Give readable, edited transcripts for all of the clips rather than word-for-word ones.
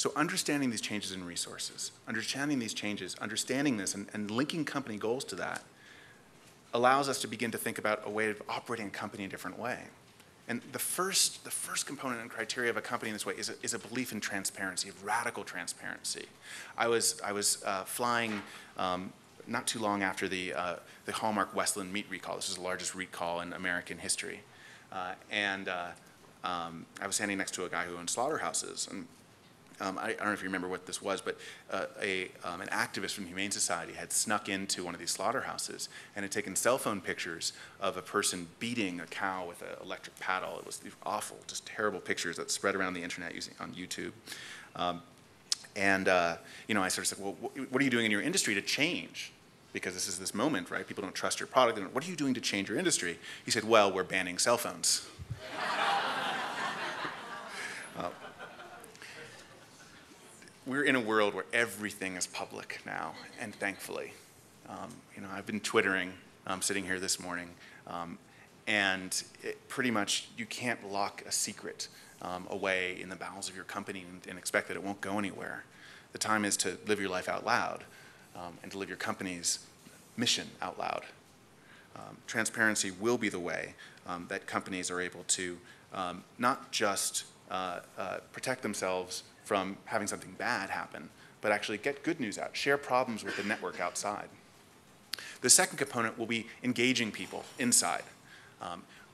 So understanding these changes in resources, understanding these changes, understanding this and linking company goals to that allows us to begin to think about a way of operating a company in a different way. And the first component and criteria of a company in this way is a belief in transparency, of radical transparency. I was flying not too long after the Hallmark Westland meat recall. This is the largest recall in American history. I was standing next to a guy who owned slaughterhouses. And I don't know if you remember what this was, but an activist from Humane Society had snuck into one of these slaughterhouses and had taken cell phone pictures of a person beating a cow with an electric paddle. It was these awful, just terrible pictures that spread around the internet on YouTube. You know, I sort of said, well, what are you doing in your industry to change? Because this is this moment, right? People don't trust your product. What are you doing to change your industry? He said, well, we're banning cell phones. We're in a world where everything is public now, and thankfully. You know, I've been Twittering, sitting here this morning, and pretty much you can't lock a secret away in the bowels of your company and expect that it won't go anywhere. The time is to live your life out loud and to live your company's mission out loud. Transparency will be the way that companies are able to not just protect themselves from having something bad happen, but actually get good news out, share problems with the network outside. The second component will be engaging people inside,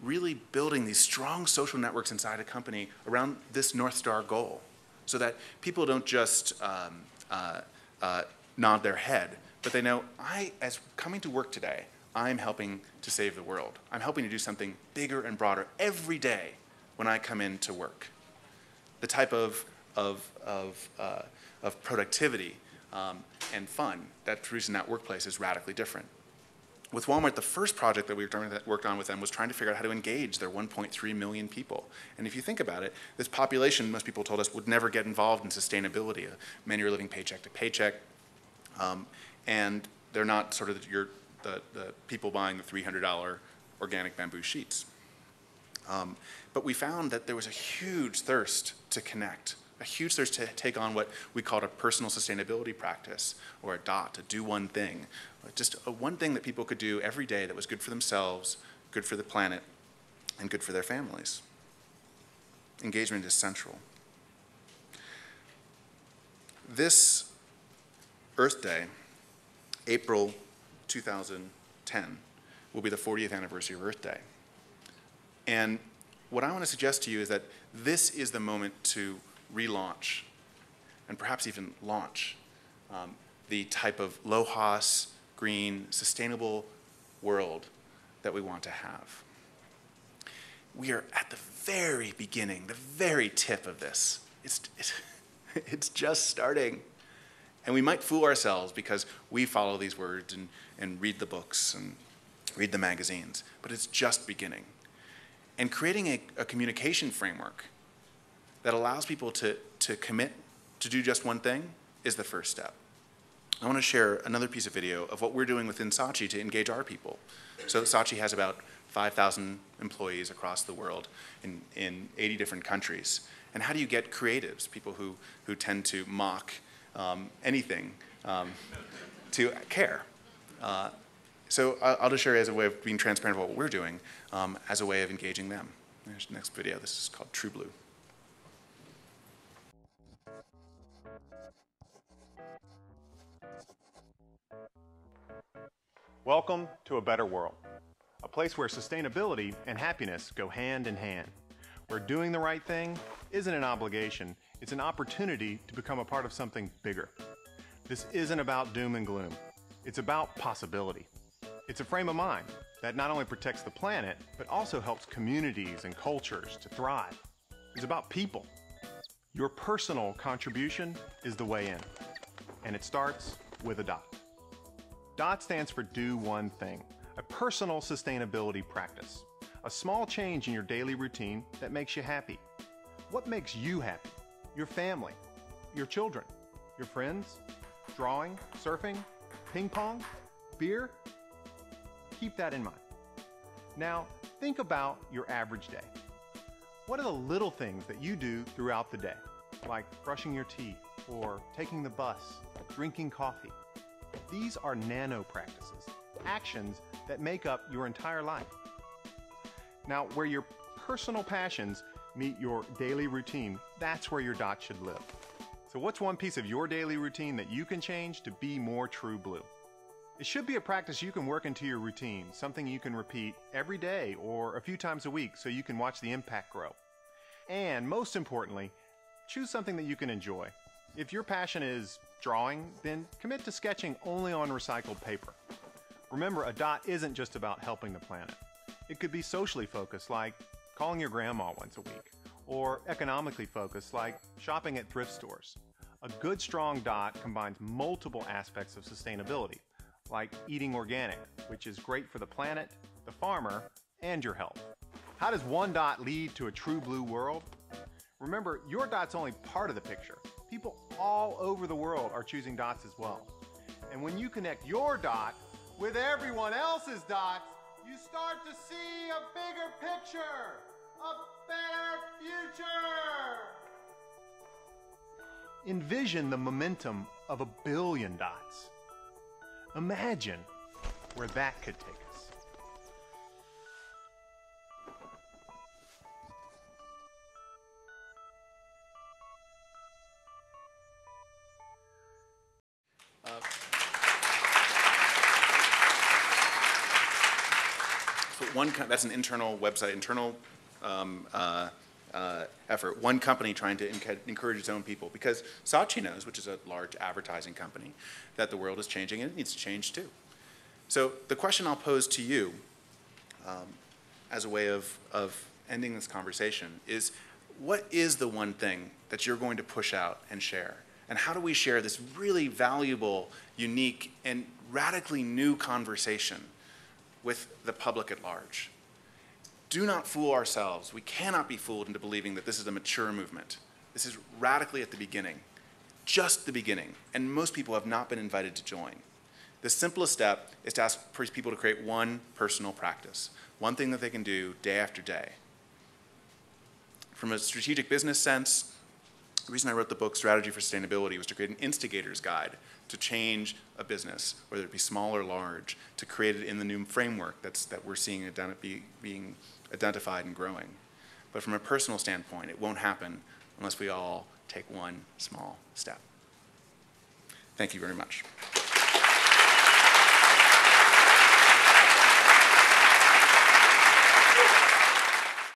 really building these strong social networks inside a company around this North Star goal, so that people don't just nod their head, but they know, as coming to work today, I'm helping to save the world. I'm helping to do something bigger and broader every day when I come in to work. The type of productivity and fun that produced in that workplace is radically different. With Walmart, the first project that we worked on with them was trying to figure out how to engage their 1.3 million people. And if you think about it, this population, most people told us, would never get involved in sustainability. Many are living paycheck to paycheck, and they're not sort of the people buying the $300 organic bamboo sheets. But we found that there was a huge thirst to connect, a huge thirst to take on what we called a personal sustainability practice, or a DOT, a do one thing. Just one thing that people could do every day that was good for themselves, good for the planet, and good for their families. Engagement is central. This Earth Day, April 2010, will be the 40th anniversary of Earth Day. And what I want to suggest to you is that this is the moment to relaunch, and perhaps even launch, the type of LOHAS, green, sustainable world that we want to have. We are at the very beginning, the very tip of this. It's just starting. And we might fool ourselves because we follow these words and read the books and read the magazines, but it's just beginning. And creating a communication framework that allows people to commit to do just one thing is the first step. I want to share another piece of video of what we're doing within Saatchi to engage our people. So Saatchi has about 5,000 employees across the world in 80 different countries. And how do you get creatives, people who tend to mock anything, to care? So I'll just share as a way of being transparent about what we're doing, as a way of engaging them. There's the next video. This is called True Blue. Welcome to a better world, a place where sustainability and happiness go hand in hand, where doing the right thing isn't an obligation, it's an opportunity to become a part of something bigger. This isn't about doom and gloom, it's about possibility. It's a frame of mind that not only protects the planet, but also helps communities and cultures to thrive. It's about people. Your personal contribution is the way in, and it starts with a DOT. DOT stands for Do One Thing, a personal sustainability practice, a small change in your daily routine that makes you happy. What makes you happy? Your family, your children, your friends, drawing, surfing, ping pong, beer? Keep that in mind. Now, think about your average day. What are the little things that you do throughout the day? like brushing your teeth or taking the bus, drinking coffee. These are nano practices, actions that make up your entire life. Now, where your personal passions meet your daily routine, that's where your dot should live. So what's one piece of your daily routine that you can change to be more true blue? It should be a practice you can work into your routine, something you can repeat every day or a few times a week so you can watch the impact grow. And most importantly, choose something that you can enjoy. If your passion is drawing, then commit to sketching only on recycled paper. Remember, a dot isn't just about helping the planet. It could be socially focused, like calling your grandma once a week, or economically focused, like shopping at thrift stores. A good, strong dot combines multiple aspects of sustainability, like eating organic, which is great for the planet, the farmer, and your health. How does one dot lead to a true blue world? Remember, your dot's only part of the picture. People all over the world are choosing dots as well. And when you connect your dot with everyone else's dots, you start to see a bigger picture, a better future. Envision the momentum of 1 billion dots. Imagine where that could take us. So that's an internal website, internal effort. One company trying to encourage its own people, because Saatchi knows, which is a large advertising company, that the world is changing and it needs to change too. So the question I'll pose to you as a way of ending this conversation is, what is the one thing that you're going to push out and share? And how do we share this really valuable, unique, and radically new conversation with the public at large? Do not fool ourselves. We cannot be fooled into believing that this is a mature movement. This is radically at the beginning, just the beginning, and most people have not been invited to join. The simplest step is to ask people to create one personal practice, one thing that they can do day after day. From a strategic business sense, the reason I wrote the book Strategy for Sustainability was to create an instigator's guide to change a business, whether it be small or large, to create it in the new framework that we're seeing being identified and growing. But from a personal standpoint, it won't happen unless we all take one small step. Thank you very much.